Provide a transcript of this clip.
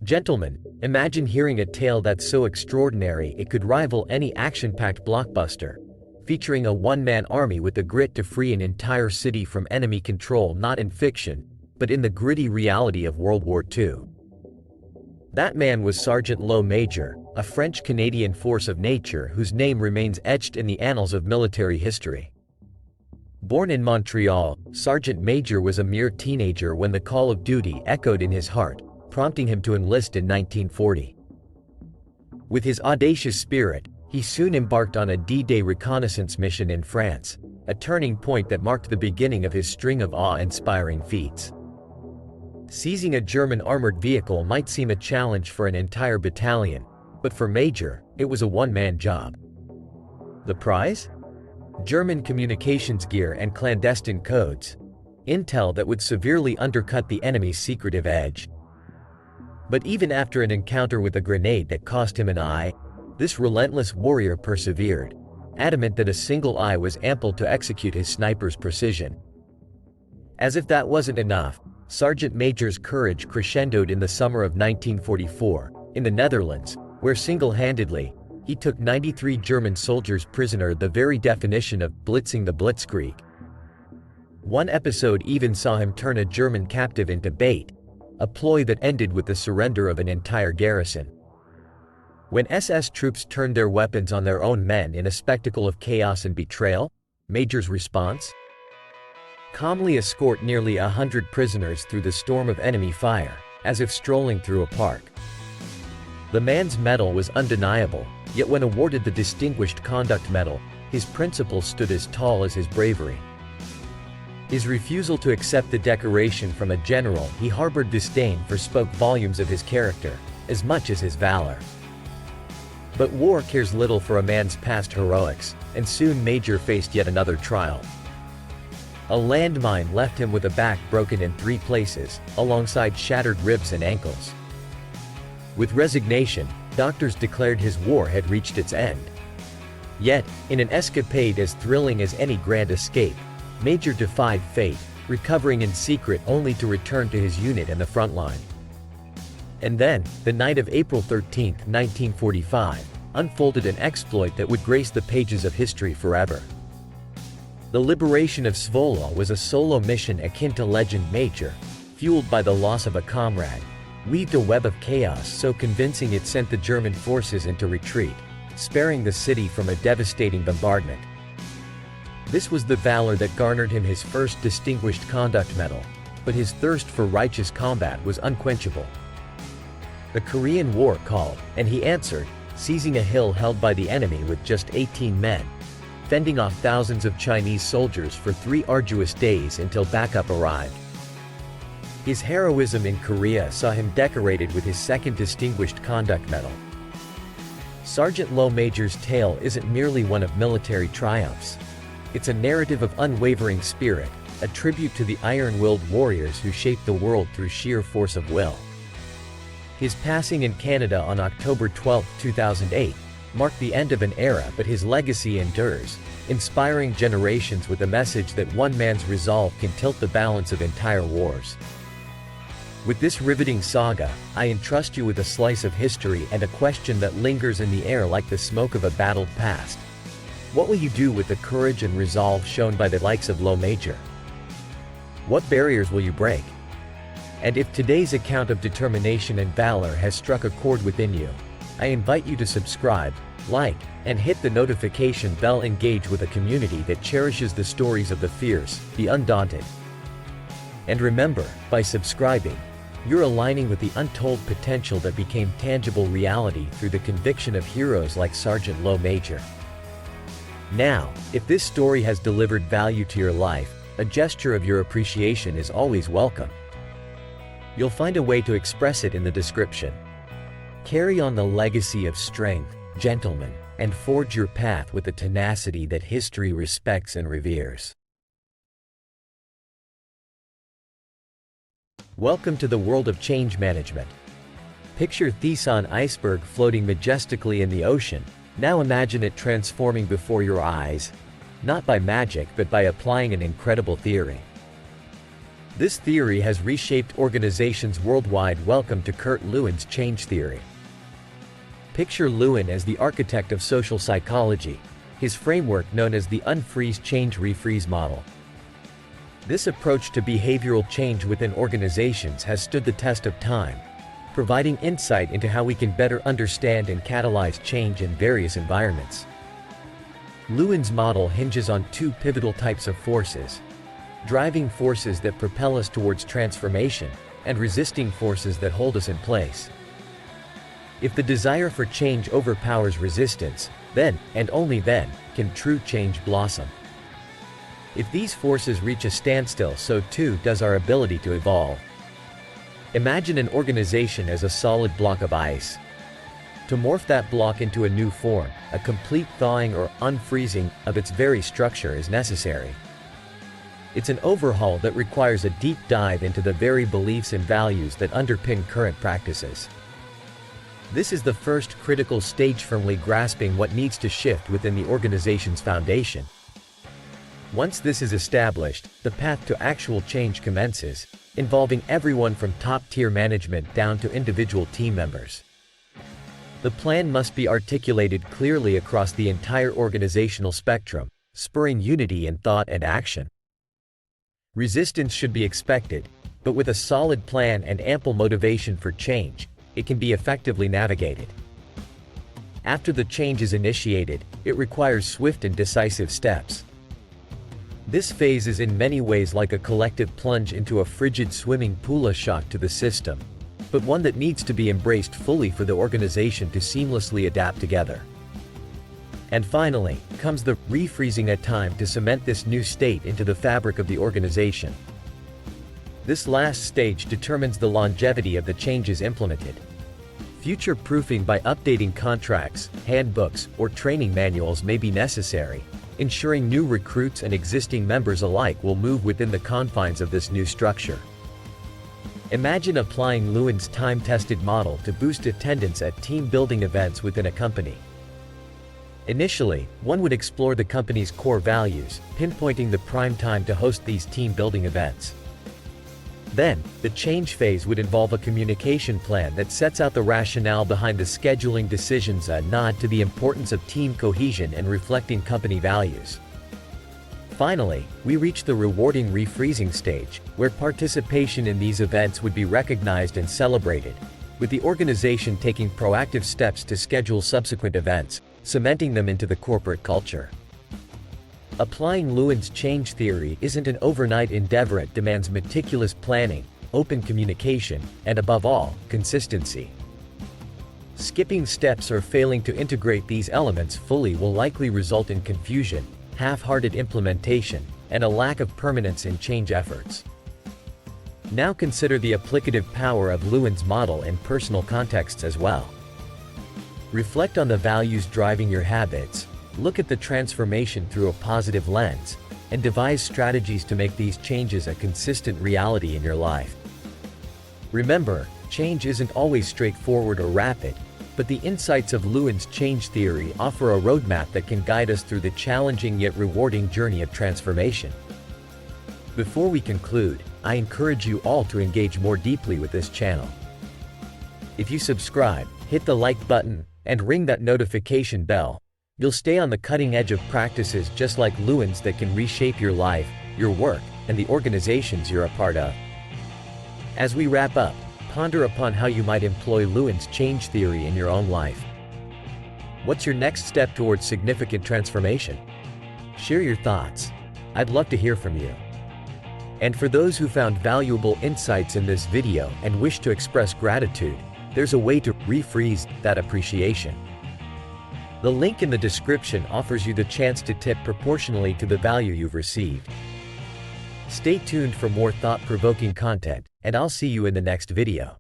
Gentlemen, imagine hearing a tale that's so extraordinary it could rival any action-packed blockbuster, featuring a one-man army with the grit to free an entire city from enemy control, not in fiction, but in the gritty reality of World War II. That man was Sergeant Low Major, a French-Canadian force of nature whose name remains etched in the annals of military history. Born in Montreal, Sergeant Major was a mere teenager when the call of duty echoed in his heart, prompting him to enlist in 1940. With his audacious spirit, he soon embarked on a D-Day reconnaissance mission in France, a turning point that marked the beginning of his string of awe-inspiring feats. Seizing a German armored vehicle might seem a challenge for an entire battalion, but for Major, it was a one-man job. The prize? German communications gear and clandestine codes. Intel that would severely undercut the enemy's secretive edge. But even after an encounter with a grenade that cost him an eye, this relentless warrior persevered, adamant that a single eye was ample to execute his sniper's precision. As if that wasn't enough, Sergeant Major's courage crescendoed in the summer of 1944, in the Netherlands, where single-handedly, he took 93 German soldiers prisoner, the very definition of blitzing the blitzkrieg. One episode even saw him turn a German captive into bait, a ploy that ended with the surrender of an entire garrison. When SS troops turned their weapons on their own men in a spectacle of chaos and betrayal, Major's response? Calmly escort nearly 100 prisoners through the storm of enemy fire, as if strolling through a park. The man's mettle was undeniable, yet when awarded the Distinguished Conduct Medal, his principles stood as tall as his bravery. His refusal to accept the decoration from a general he harbored disdain for spoke volumes of his character, as much as his valor. But war cares little for a man's past heroics, and soon Major faced yet another trial. A landmine left him with a back broken in 3 places, alongside shattered ribs and ankles. With resignation, doctors declared his war had reached its end. Yet, in an escapade as thrilling as any grand escape, Major defied fate, recovering in secret only to return to his unit in the front line. And then, the night of April 13, 1945, unfolded an exploit that would grace the pages of history forever. The liberation of Zwolle was a solo mission akin to Legend. Major, fueled by the loss of a comrade, weaved a web of chaos so convincing it sent the German forces into retreat, sparing the city from a devastating bombardment. This was the valor that garnered him his first Distinguished Conduct Medal, but his thirst for righteous combat was unquenchable. The Korean War called, and he answered, seizing a hill held by the enemy with just 18 men, fending off thousands of Chinese soldiers for 3 arduous days until backup arrived. His heroism in Korea saw him decorated with his second Distinguished Conduct Medal. Sergeant Low Major's tale isn't merely one of military triumphs. It's a narrative of unwavering spirit, a tribute to the iron-willed warriors who shaped the world through sheer force of will. His passing in Canada on October 12, 2008, marked the end of an era, but his legacy endures, inspiring generations with a message that one man's resolve can tilt the balance of entire wars. With this riveting saga, I entrust you with a slice of history and a question that lingers in the air like the smoke of a battled past. What will you do with the courage and resolve shown by the likes of Low Major? What barriers will you break? And if today's account of determination and valor has struck a chord within you, I invite you to subscribe, like, and hit the notification bell. Engage with a community that cherishes the stories of the fierce, the undaunted. And remember, by subscribing, you're aligning with the untold potential that became tangible reality through the conviction of heroes like Sergeant Low Major. Now, if this story has delivered value to your life, a gesture of your appreciation is always welcome. You'll find a way to express it in the description. Carry on the legacy of strength, gentlemen, and forge your path with the tenacity that history respects and reveres. Welcome to the world of change management. Picture Thesan iceberg floating majestically in the ocean. Now imagine it transforming before your eyes, not by magic but by applying an incredible theory. This theory has reshaped organizations worldwide. Welcome to Kurt Lewin's change theory. Picture Lewin as the architect of social psychology, his framework known as the unfreeze change refreeze model. This approach to behavioral change within organizations has stood the test of time, providing insight into how we can better understand and catalyze change in various environments. Lewin's model hinges on two pivotal types of forces: driving forces that propel us towards transformation, and resisting forces that hold us in place. If the desire for change overpowers resistance, then, and only then, can true change blossom. If these forces reach a standstill, so too does our ability to evolve. Imagine an organization as a solid block of ice. To morph that block into a new form, a complete thawing or unfreezing of its very structure is necessary. It's an overhaul that requires a deep dive into the very beliefs and values that underpin current practices. This is the first critical stage, firmly grasping what needs to shift within the organization's foundation. Once this is established, the path to actual change commences, involving everyone from top-tier management down to individual team members. The plan must be articulated clearly across the entire organizational spectrum, spurring unity in thought and action. Resistance should be expected, but with a solid plan and ample motivation for change, it can be effectively navigated. After the change is initiated, it requires swift and decisive steps. This phase is in many ways like a collective plunge into a frigid swimming pool, a shock to the system, but one that needs to be embraced fully for the organization to seamlessly adapt together. And finally, comes the refreezing, a time to cement this new state into the fabric of the organization. This last stage determines the longevity of the changes implemented. Future-proofing by updating contracts, handbooks, or training manuals may be necessary, ensuring new recruits and existing members alike will move within the confines of this new structure. Imagine applying Lewin's time-tested model to boost attendance at team-building events within a company. Initially, one would explore the company's core values, pinpointing the prime time to host these team-building events. Then, the change phase would involve a communication plan that sets out the rationale behind the scheduling decisions, a nod to the importance of team cohesion and reflecting company values. Finally, we reach the rewarding refreezing stage, where participation in these events would be recognized and celebrated, with the organization taking proactive steps to schedule subsequent events, cementing them into the corporate culture. Applying Lewin's change theory isn't an overnight endeavor. It demands meticulous planning, open communication, and above all, consistency. Skipping steps or failing to integrate these elements fully will likely result in confusion, half-hearted implementation, and a lack of permanence in change efforts. Now consider the applicative power of Lewin's model in personal contexts as well. Reflect on the values driving your habits, look at the transformation through a positive lens, and devise strategies to make these changes a consistent reality in your life. Remember, change isn't always straightforward or rapid, but the insights of Lewin's change theory offer a roadmap that can guide us through the challenging yet rewarding journey of transformation. Before we conclude, I encourage you all to engage more deeply with this channel. If you subscribe, hit the like button, and ring that notification bell, you'll stay on the cutting edge of practices just like Lewin's that can reshape your life, your work, and the organizations you're a part of. As we wrap up, ponder upon how you might employ Lewin's change theory in your own life. What's your next step towards significant transformation? Share your thoughts. I'd love to hear from you. And for those who found valuable insights in this video and wish to express gratitude, there's a way to refreeze that appreciation. The link in the description offers you the chance to tip proportionally to the value you've received. Stay tuned for more thought-provoking content, and I'll see you in the next video.